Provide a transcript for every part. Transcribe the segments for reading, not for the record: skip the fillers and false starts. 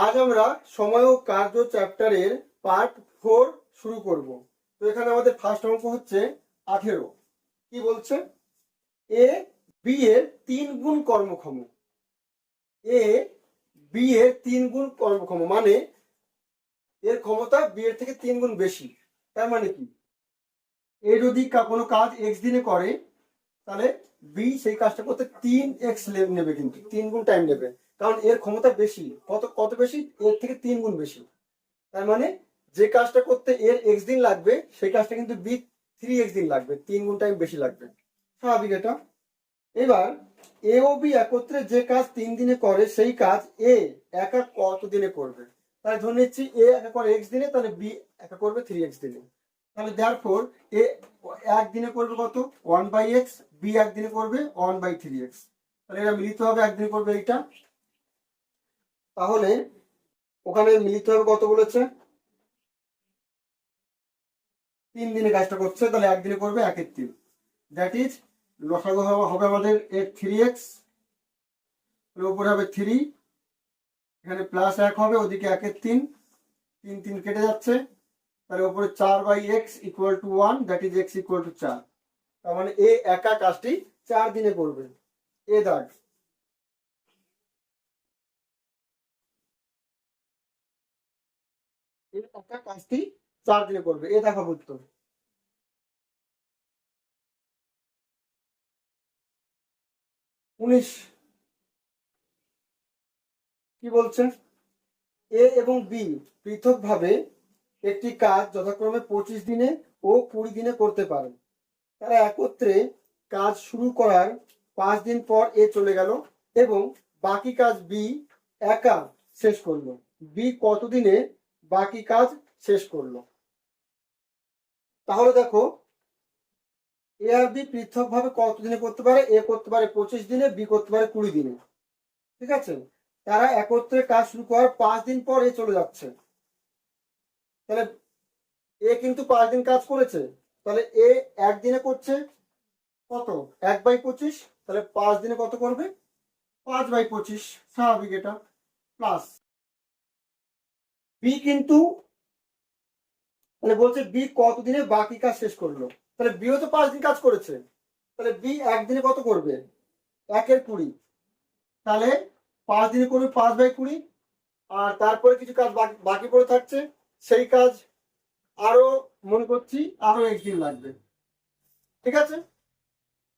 আজ আমরা সময় ও কার্য চ্যাপ্টারের পার্ট 4 শুরু করব। তো এখানে আমাদের ফার্স্ট অঙ্ক হচ্ছে 18। কি বলছে? এ বি এর 3 গুণ কর্মক্ষম। এ বি এর 3 গুণ কর্মক্ষম মানে এর ক্ষমতা বি এর থেকে 3 গুণ বেশি। তার মানে কি? এ যদি কোনো কাজ এক্স দিনে করে তাহলে বি সেই কাজটা করতে 3x নেবে, কিন্তু 3 গুণ টাইম নেবে, কারণ এর ক্ষমতা বেশি। কত কত বেশি? এর থেকে 3 গুণ বেশি। তার মানে যে কাজটা করতে এর এক্স দিন লাগবে সেই কাজটা কিন্তু বি 3x দিন লাগবে, 3 গুণ টাইম বেশি লাগবে। স্বাভাবিক এটা। এবার এ ও বি একত্রে যে কাজ 3 দিনে করে সেই কাজ এ একা কত দিনে করবে? তাই ধরে নিচ্ছি এ একা করে এক্স দিনে, তাহলে বি একা করবে 3x দিনে। তাহলে দেয়ারফর এ একদিনে করবে কত? 1/x, বি একদিনে করবে 1/3x। তাহলে এরা মিলিত হবে, একদিনে করবে এইটা। তাহলে ওখানে মিলিত হবে কত বলেছে? 3 দিনে কাজটা করছে, তাহলে একদিনে করবে 1/3। দ্যাট ইজ লসাগু হবে আমাদের এর 3x, এর উপরে হবে 3, এখানে প্লাস 1 হবে, ওদিকে 1/3, 3 3 কেটে যাচ্ছে, তাহলে উপরে 4/x equal to 1, that is x equal to 4। তার মানে এ একা কাজটি 4 দিনে করবে। এ দাগ। এ একা কাজটি 4 দিনে করবে, এ দেখাবো উত্তর। 19 কি বলছে? এ এবং বি পৃথকভাবে একটি কাজ যথাক্রমে 25 দিনে ও 20 দিনে করতে পারে। তারা একত্রে কাজ শুরু করার 5 দিন পর এ চলে গেল এবং বাকি কাজ বি একা শেষ করলো। বি কতদিনে বাকি কাজ শেষ করলো? তাহলে দেখো, এ আর বি পৃথকভাবে কতদিনে করতে পারে? এ করতে পারে 25 দিনে, বি করতে পারে 20 দিনে। ঠিক আছে? তারা একত্রে কাজ শুরু করার 5 দিন পর এ চলে যাচ্ছে। তাহলে এ কিন্তু 5 দিন কাজ করেছে, তাহলে এ একদিনে করছে কত? 1/25। তাহলে 5 দিনে কত করবে? 5/25। স্বাভাবিক এটা। প্লাস বি কিন্তু, মানে বলছে বি কতদিনে বাকি কাজ শেষ করলো। তাহলে বিও তো 5 দিন কাজ করেছে, তাহলে বি একদিনে কত করবে? 1/20। তাহলে 5 দিনে করবে 5/20, আর তারপরে কিছু কাজ বাকি পড়ে থাকছে, সেই কাজ আরো মনে করছি আরো 1 দিন লাগবে। ঠিক আছে?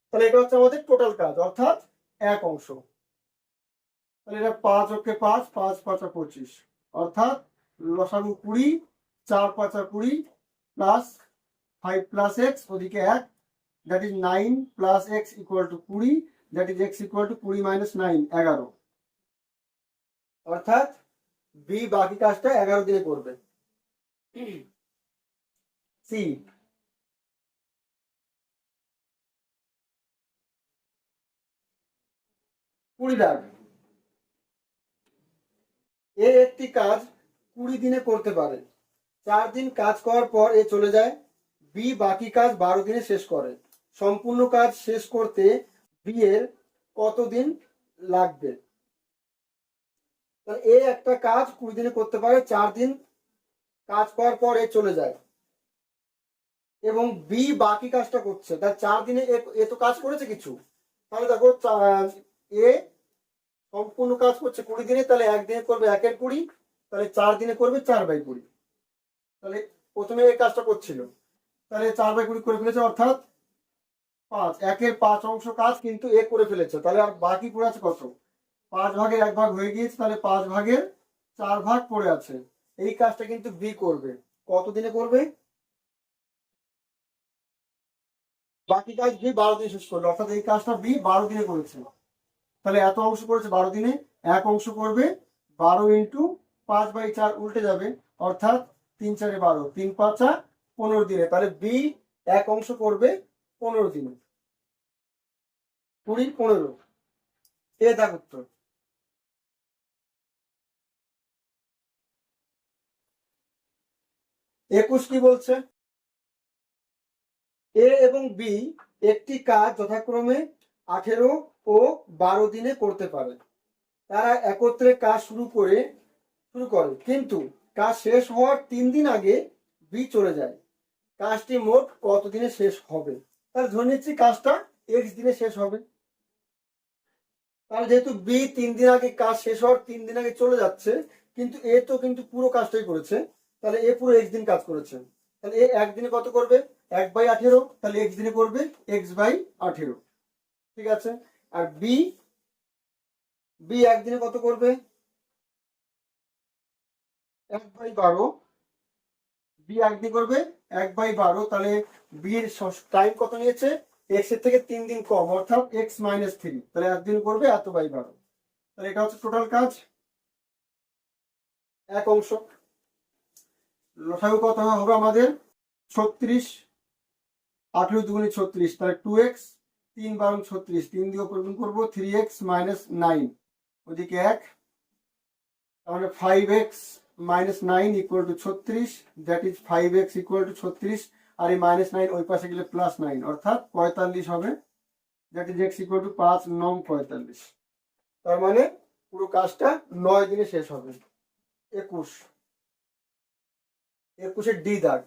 তাহলে এটা হচ্ছে আমাদের টোটাল কাজ, অর্থাৎ 1 অংশ। তাহলে এটা 5 ওকে 5, 5 5 25, অর্থাৎ লসাগু 20, 4 5 20 প্লাস 5 প্লাস x, ওদিকে 1, that is 9 plus x equal to 20, that is x equal to 20 minus 9, 11। অর্থাৎ বি বাকি কাজটা 11 দিনে করবে। সি 20 দাগ। এ একটি কাজ 20 দিনে করতে পারে। 4 দিন কাজ করার পর এ চলে যায়। বি বাকি কাজ 12 দিনে শেষ করে। সম্পূর্ণ কাজ শেষ করতে বি এর কতদিন লাগবে? এ একটা কাজ 20 দিনে করতে পারে, 4 দিন কাজ করার পর এ চলে যায় এবং বি বাকি কাজটা করছে, তার 4 দিনে এ তো কাজ করেছে কিছু। তাহলে দেখো এ সম্পূর্ণ কাজ করছে 20 দিনে, তাহলে একদিনে করবে 1/20, তাহলে 4 দিনে করবে 4/20। তাহলে প্রথমে এই কাজটা করছিল, তাহলে 4/20 করে ফেলেছে, অর্থাৎ 5, 1/5 অংশ কাজ কিন্তু এ করে ফেলেছে। তাহলে আর বাকি পড়ে আছে কত? 5 ভাগের 1 ভাগ হয়ে গিয়েছে, তাহলে 5 ভাগের 4 ভাগ পড়ে আছে। এই কাজটা কিন্তু বি করবে। কত দিনে করবে? বাকি কাজ বি 12 দিনে শেষ করলো, অর্থাৎ এই কাজটা বি 12 দিনে করেছে। তাহলে এত অংশ করেছে 12 দিনে, 1 অংশ করবে 12 ইন্টু 5/4, উল্টে যাবে, অর্থাৎ 3 4 12, 3 5 15 দিনে। তাহলে বি 1 অংশ করবে 15 দিনে। 20 15, এ দেখ উত্তর। 21 কি বলছে? এ এবং বি একটি কাজ যথাক্রমে 18 ও 12 দিনে করতে পারে। তারা একত্রে কাজ শুরু করে শুরু করে, কিন্তু কাজ শেষ হওয়ার 3 দিন আগে বি চলে যায়। কাজটি মোট কত দিনে শেষ হবে? তাহলে ধরে নিচ্ছি কাজটা এক্স দিনে শেষ হবে। তাহলে যেহেতু বি 3 দিন আগে, কাজ শেষ হওয়ার 3 দিন আগে চলে যাচ্ছে, কিন্তু এ তো কিন্তু পুরো কাজটাই করেছে, তাহলে এ পুরো এক্স দিন কাজ করেছে। তাহলে এ একদিনে কত করবে? 1/18। তাহলে এক্স দিনে করবে x/18। ঠিক আছে। আর বি বি একদিনে কত করবে? 1/12। বি একদিন করবে 1/12। তাহলে বি এর টাইম কত নিয়েছে? এক্স এর থেকে 3 দিন কম, অর্থাৎ x-3। তাহলে একদিন করবে এত/12। তাহলে এটা হচ্ছে টোটাল কাজ, এক অংশ। লসাগু কত হবে আমাদের? 36। 18 দুগুণে 36, তাহলে 2x। 3 × 36, 3 দিয়ে উপর গুণ করবো, 3x-9। ওদিকে 1, তাহলে 5x-9 = 36, দ্যাট ইজ 5x = 36। আর এই -9 ওই পাশে গেলে +9, অর্থাৎ 45 হবে, দ্যাট ইজ x = 5 × 9 = 45। তার মানে পুরো কাজটা 9 দিনে শেষ হবে। 21 ডি দাগ।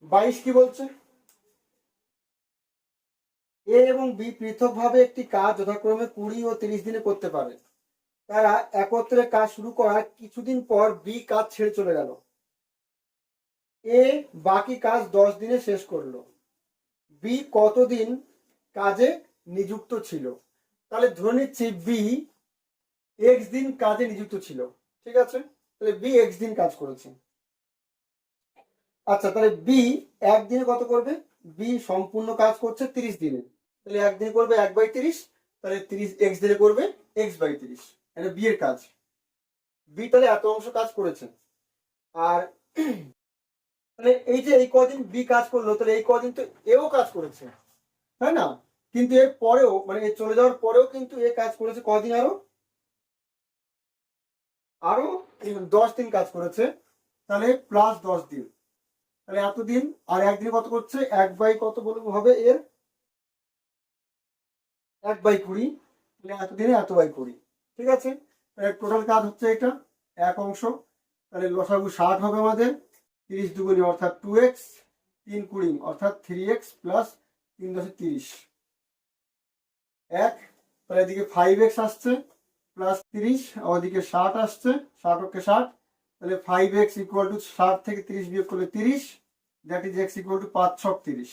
22 কি বলছে? এ এবং বি পৃথকভাবে একটি কাজ যথাক্রমে 20 ও 30 দিনে করতে পারে। তারা একত্রে কাজ শুরু করার কিছুদিন পর বি কাজ ছেড়ে চলে গেল। এ বাকি কাজ 10 দিনে শেষ করলো। বি কতদিন কাজে নিযুক্ত ছিল? তাহলে ধরে নিচ্ছি বি এক্স দিন কাজে নিযুক্ত ছিল। ঠিক আছে, তাহলে বি এক্স দিন কাজ করেছে। আচ্ছা, তাহলে বি একদিনে কত করবে? বি সম্পূর্ণ কাজ করছে 30 দিনে, তাহলে একদিনে করবে 1/30। তাহলে 30 এক্স দিনে করবে x/30। এটা বি এর কাজ। বি তাহলে এত অংশ কাজ করেছে। আর তাহলে এই যে এই কদিন বি কাজ করলো, তাহলে এই কদিন তো এও কাজ করেছে, তাই না? কিন্তু এর পরেও, মানে এ চলে যাওয়ার পরেও কিন্তু এ কাজ করেছে কদিন? আরো 10 দিন কাজ করেছে, তাহলে +10 দিন। তাহলে এতদিন। আর একদিনে কত করছে? 1/কত বলবো হবে এর? 1/20। তাহলে এতদিনে এত/20। ঠিক আছে, টোটাল কাজ হচ্ছে এটা, এক অংশ। তাহলে লসাগু 60 হবে আমাদের। 30 দুগুণে অর্থাৎ 2x, 3 কুড়ি অর্থাৎ 3x প্লাস 3 10 30, 1। তাহলে এদিকে 5x আসছে প্লাস 30, ওদিকে 60 আসছে, 60 ওকে 60। তাহলে 5x = 60 থেকে 30 বিয়োগ করলে 30, দ্যাট ইজ x = 5 × 6 = 30।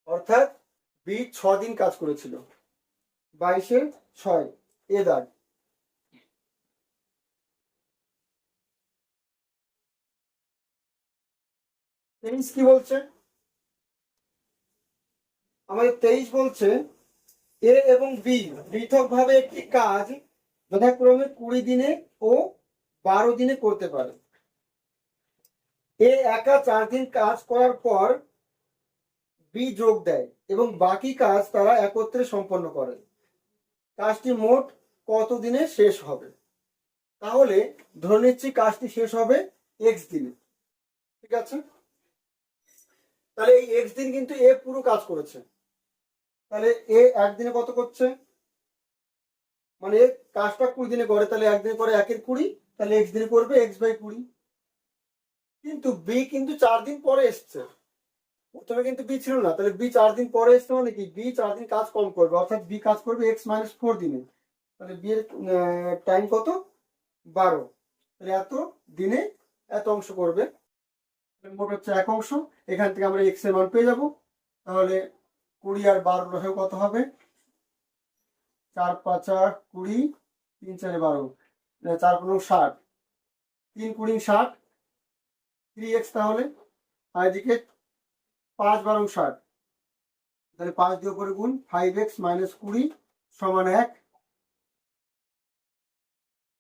অর্থাৎ বি 6 দিন কাজ করেছিল। 22-6 এ দাগ। তেইশ কি বলছে আমাদের? 23 বলছে এ এবং বি পৃথকভাবে একটি কাজ যথাক্রমে 20 দিনে ও 12 দিনে করতে পারে। এ একা 4 দিন কাজ করার পর বি যোগ দেয় এবং বাকি কাজ তারা একত্রে সম্পন্ন করে। কাজটি মোট কত দিনে শেষ হবে? তাহলে ধরে নিচ্ছি কাজটি শেষ হবে এক্স দিনে। ঠিক আছে, তাহলে এই এক্স দিন কিন্তু এ পুরো কাজ করেছে। তাহলে এ একদিনে কত করছে? মানে এ কাজটা 20 দিনে করে, তাহলে একদিনে করে 1/20, তাহলে এক্স দিনে করবে x/20। কিন্তু বি কিন্তু 4 দিন পরে এসছে, প্রথমে কিন্তু বি ছিল না। তাহলে বি 4 দিন পরে এসছে, মানে কি বি 4 দিন কাজ কম করবে, অর্থাৎ বি কাজ করবে x-4 দিনে। তাহলে বি এর টাইম কত? 12। তাহলে এত দিনে এত অংশ করবে, মোট হচ্ছে এক অংশ। এখান থেকে আমরা এক্স এর মান পেয়ে যাব। তাহলে 20 আর 12 লসাগু কত হবে? 4 × 5 = 20, 3 × 4 = 12, 4 × 5 = 60, 3 × 20 = 60, 3x। তাহলে আর এদিকে 5 × 12 = 60, তাহলে 5 দিয়ে উপরে গুণ, 5x - 20 = 1।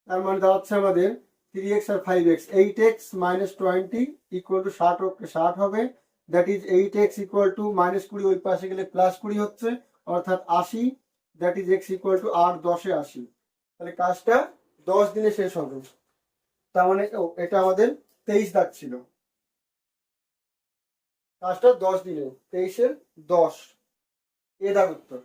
তার মানে দাঁড়াচ্ছে আমাদের 3x আর 5x, 8x - 20 = 60 ওকে 60 হবে, দ্যাট ইজ 8x = -20 ওই পাশে গেলে +20 হচ্ছে, অর্থাৎ 80, দ্যাট ইজ x = 8 × 10 = 80। তাহলে কাজটা 10 দিনে শেষ হবে। তার মানে এটা আমাদের 23 দাগ ছিল। কাজটা 10 দিনে, 23-এর 10 এ দাগ উত্তর।